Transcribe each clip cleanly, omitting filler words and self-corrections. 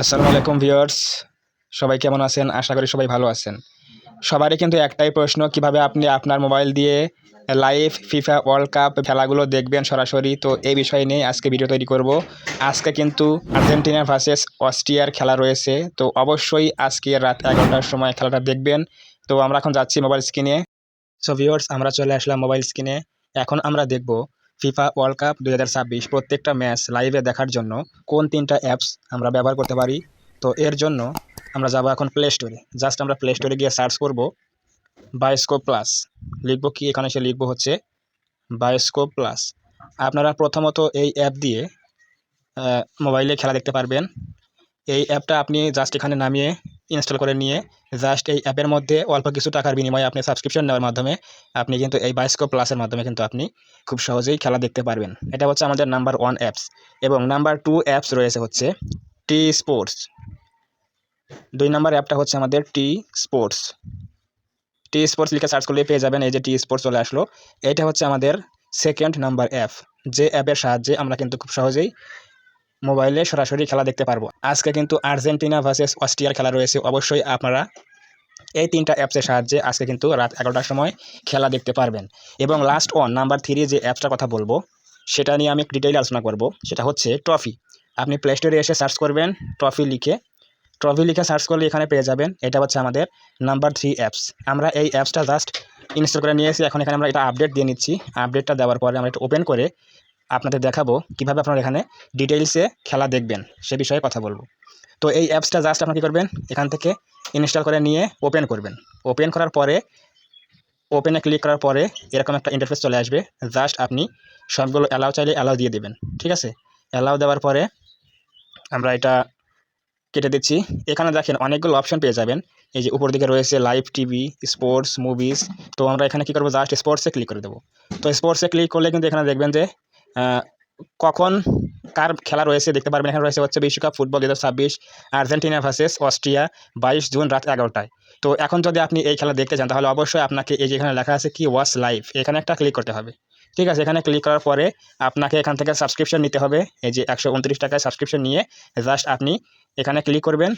আসসালামু আলাইকুম ভিউয়ার্স, সবাই কেমন আছেন? আশা করি সবাই ভালো আছেন। সবারই কিন্তু একটাই প্রশ্ন, কিভাবে আপনি আপনার মোবাইল দিয়ে লাইভ ফিফা ওয়ার্ল্ড কাপ খেলাগুলো দেখবেন সরাসরি। তো এই বিষয় নিয়ে আজকে ভিডিও তৈরি করব। আজকে কিন্তু আর্জেন্টিনা ভার্সেস অস্ট্রিয়ার খেলা রয়েছে। তো অবশ্যই আজকে রাত 11টার সময় খেলাটা দেখবেন। তো আমরা এখন যাচ্ছি মোবাইল স্ক্রিনে। সো ভিউয়ার্স, আমরা চলে আসলাম মোবাইল স্ক্রিনে। এখন আমরা দেখব ফিফা ওয়ার্ল্ড কাপ 2026 প্রত্যেকটা ম্যাচ লাইভে দেখার জন্য কোন 3টা অ্যাপস আমরা ব্যবহার করতে পারি। তো এর জন্য আমরা যাব এখন প্লে স্টোরে। জাস্ট আমরা প্লে স্টোরে গিয়ে সার্চ করব বায়োস্কোপ প্লাস। লিখব কি, এখানে এসে লিখব হচ্ছে বায়োস্কোপ প্লাস। আপনারা প্রথমত এই অ্যাপ দিয়ে মোবাইলে খেলা দেখতে পারবেন। এই অ্যাপটা আপনি জাস্ট এখানে নামিয়ে ইনস্টল করে নিয়ে জাস্ট এই অ্যাপের মধ্যে অল্প কিছু টাকার বিনিময়ে আপনি সাবস্ক্রিপশন নেওয়ার মাধ্যমে আপনি কিন্তু এই বায়োস্কোপ প্লাসের মাধ্যমে কিন্তু আপনি খুব সহজেই খেলা দেখতে পারবেন। এটা হচ্ছে আমাদের নাম্বার 1 অ্যাপস। এবং নাম্বার 2 অ্যাপস রয়েছে হচ্ছে টি স্পোর্টস। 2 নাম্বার অ্যাপটা হচ্ছে আমাদের টি স্পোর্টস। টি স্পোর্টস লিখে সার্চ করলে পেয়ে যাবেন, এই যে টি স্পোর্টস চলে আসলো। এটা হচ্ছে আমাদের সেকেন্ড নাম্বার অ্যাপ, যে অ্যাপের সাহায্যে আমরা কিন্তু খুব সহজেই মোবাইলে সরাসরি খেলা দেখতে পারবো। আজকে কিন্তু আর্জেন্টিনা ভার্সেস অস্ট্রিয়ার খেলা রয়েছে। অবশ্যই আপনারা এই 3টা অ্যাপসের সাহায্যে আজকে কিন্তু রাত 11টার সময় খেলা দেখতে পারবেন। এবং লাস্ট ওয়ান নাম্বার 3 যে অ্যাপসটার কথা বলবো সেটা নিয়ে আমি ডিটেইলে আলোচনা করব। সেটা হচ্ছে ট্রফি। আপনি প্লে স্টোরে এসে সার্চ করবেন ট্রফি লিখে সার্চ করলে এখানে পেয়ে যাবেন। এটা হচ্ছে আমাদের নাম্বার 3 অ্যাপস। আমরা এই অ্যাপসটা জাস্ট ইনস্টল করে নিয়েছি। এখন এখানে আমরা এটা আপডেট দিয়ে নিচ্ছি। আপডেটটা দেওয়ার পরে আমরা এটা ওপেন করে আপনাদের দেখাবো কীভাবে আপনারা এখানে ডিটেইলসে খেলা দেখবেন, সে বিষয়ে কথা বলবো। তো এই অ্যাপসটা জাস্ট আপনি কী করবেন, এখান থেকে ইনস্টল করে নিয়ে ওপেন করবেন। ওপেন করার পরে ওপেনে ক্লিক করার পরে এরকম একটা ইন্টারফেস চলে আসবে। জাস্ট আপনি সবগুলো অ্যালাউ চাইলে অ্যালাউ দিয়ে দেবেন। ঠিক আছে, অ্যালাউ দেওয়ার পরে আমরা এটা কেটে দিচ্ছি। এখানে দেখেন অনেকগুলো অপশন পেয়ে যাবেন। এই যে উপর দিকে রয়েছে লাইভ টিভি, স্পোর্টস, মুভিজ। তো আমরা এখানে কী করবো, জাস্ট স্পোর্টসে ক্লিক করে দেবো। তো স্পোর্টসে ক্লিক করলে কিন্তু এখানে দেখবেন যে কখন কার খেলা রয়েছে দেখতে পারবেন। এখানে রয়েছে হচ্ছে বিশ্বকাপ football 2026 Argentina versus Austria 22 June রাত 11টায়। তো এখন যদি আপনি এই খেলা দেখতে চান তাহলে অবশ্যই আপনাকে এই যে এখানে লেখা আছে কি ওয়াচ লাইভ, এখানে একটা ক্লিক করতে হবে। ঠিক আছে, এখানে ক্লিক করার পরে আপনাকে এখান থেকে সাবস্ক্রিপশন নিতে হবে। এই যে 129 টাকায় সাবস্ক্রিপশন নিয়ে জাস্ট আপনি এখানে ক্লিক করবেন।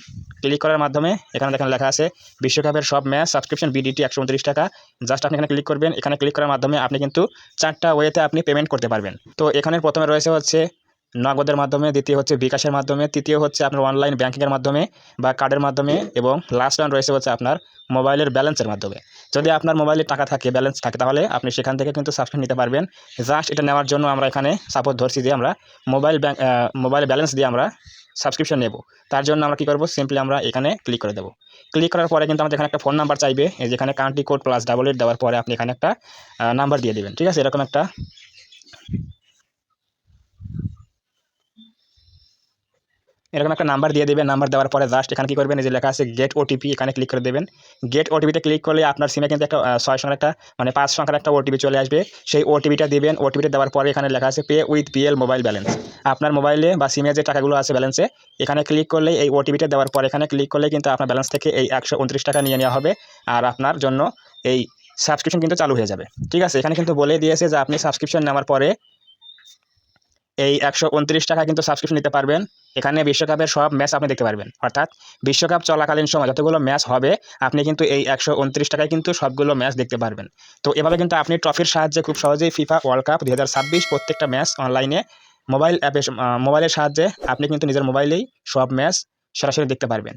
ক্লিক করার মাধ্যমে এখানে দেখেন লেখা আছে বিশ্বকাপের সব ম্যাচ সাবস্ক্রিপশন বিডিটি 129 টাকা। জাস্ট আপনি এখানে ক্লিক করবেন। এখানে ক্লিক করার মাধ্যমে আপনি কিন্তু 4টা ওয়েতে আপনি পেমেন্ট করতে পারবেন। তো এখানে প্রথমে রয়েছে হচ্ছে নগদের মাধ্যমে, দ্বিতীয় হচ্ছে বিকাশের মাধ্যমে, তৃতীয় হচ্ছে আপনার অনলাইন ব্যাংকিংয়ের মাধ্যমে বা কার্ডের মাধ্যমে, এবং লাস্ট ওয়ান রয়েছে হচ্ছে আপনার মোবাইলের ব্যালেন্সের মাধ্যমে। যদি আপনার মোবাইলে টাকা থাকে, ব্যালেন্স থাকে, তাহলে আপনি সেখান থেকে কিন্তু সাবস্ক্রিপশন নিতে পারবেন। জাস্ট এটা নেওয়ার জন্য আমরা এখানে সাপোজ ধরছি যে আমরা মোবাইল ব্যালেন্স দিয়ে আমরা সাবস্ক্রিপশন নেব। তার জন্য আমরা কী করবো, সিম্পলি আমরা এখানে ক্লিক করে দেবো। ক্লিক করার পরে কিন্তু আমাদের এখানে একটা ফোন নাম্বার চাইবে। এই যেখানে কান্ট্রি কোড +88 দেওয়ার পরে আপনি এখানে একটা নাম্বার দিয়ে দেবেন। ঠিক আছে, এরকম একটা নাম্বার দিয়ে দেবেন। নাম্বার দেওয়ার পরে জাস্ট এখানে কী করবেন, এই যে লেখা আছে গেট ওটিপি, এখানে ক্লিক করে দেবেন। গেট ওটিপিতে ক্লিক করলে আপনার সিমে কিন্তু একটা 6 সংখ্যার একটা 5 সংখ্যার একটা ওটিপি চলে আসবে। সেই ওটিপিটা দিবেন। ওটিপিটা দেওয়ার পরে এখানে লেখা আছে pay with PL mobile balance. আপনার মোবাইলে বা সিমে যে টাকাগুলো আছে ব্যালেন্সে, এখানে ক্লিক করলে এই ওটিপিটা দেওয়ার পরে এখানে ক্লিক করলে কিন্তু আপনার ব্যালেন্স থেকে এই 129 টাকা নিয়ে নেওয়া হবে। আর আপনার জন্য এই সাবস্ক্রিপশন কিন্তু চালু হয়ে যাবে। ঠিক আছে, এখানে কিন্তু বলে দিয়েছে যে আপনি সাবস্ক্রিপশন নেওয়ার পরে এই 129 টাকা কিন্তু সাবস্ক্রিপশন নিতে পারবেন। এখানে বিশ্বকাপের সব ম্যাচ আপনি দেখতে পারবেন। অর্থাৎ বিশ্বকাপ চলাকালীন সময় যতগুলো ম্যাচ হবে আপনি কিন্তু এই 129 টাকায় কিন্তু সবগুলো ম্যাচ দেখতে পারবেন। তো এভাবে কিন্তু আপনি ট্রফির সাহায্যে খুব সহজেই ফিফা ওয়ার্ল্ড কাপ 2026 প্রত্যেকটা ম্যাচ অনলাইনে মোবাইলের সাহায্যে আপনি কিন্তু নিজের মোবাইলেই সব ম্যাচ সরাসরি দেখতে পারবেন।